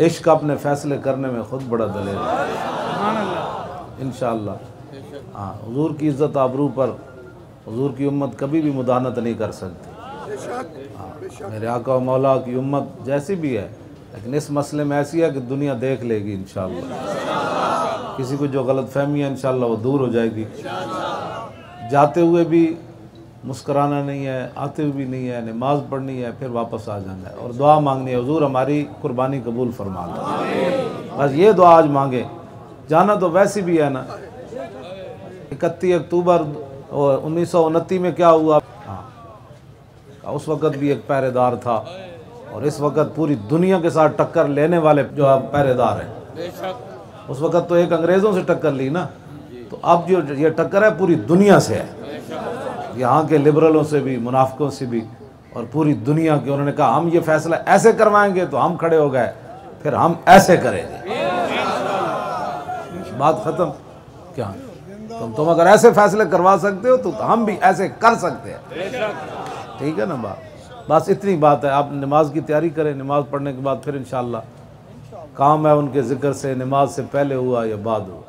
इश्क अपने फ़ैसले करने में ख़ुद बड़ा दलेर है इंशाअल्लाह। हाँ, हुज़ूर की इज़्ज़त आबरू पर हुज़ूर की उम्मत कभी भी मुदानत नहीं कर सकती। हाँ, मेरे आका व मौला की उम्मत जैसी भी है, लेकिन इस मसले में ऐसी है कि दुनिया देख लेगी इंशाअल्लाह। किसी को जो गलत फहमी है इंशाअल्लाह वो दूर हो जाएगी। जाते हुए भी मुस्कराना नहीं है, आते हुए भी नहीं है, नमाज़ पढ़नी है, फिर वापस आ जाना है और दुआ मांगनी है, हुज़ूर हमारी कुर्बानी कबूल फरमा लो। बस ये दुआ आज मांगे। जाना तो वैसे भी है ना। 31 अक्टूबर 1929 में क्या हुआ? हाँ, उस वक़्त भी एक पहरेदार था और इस वक़्त पूरी दुनिया के साथ टक्कर लेने वाले जो अब पहरेदार हैं। उस वक़्त तो एक अंग्रेज़ों से टक्कर ली ना, तो अब जो ये टक्कर है पूरी दुनिया से है, यहाँ के लिबरलों से भी, मुनाफिकों से भी और पूरी दुनिया के। उन्होंने कहा हम ये फैसला ऐसे करवाएंगे, तो हम खड़े हो गए, फिर हम ऐसे करेंगे। बात ख़त्म। क्या तुम अगर ऐसे फैसले करवा सकते हो तो हम भी ऐसे कर सकते हैं। ठीक है ना बात? बस इतनी बात है। आप नमाज की तैयारी करें, नमाज पढ़ने के बाद फिर इंशाअल्लाह काम है उनके ज़िक्र से, नमाज से पहले हुआ या बाद हुआ।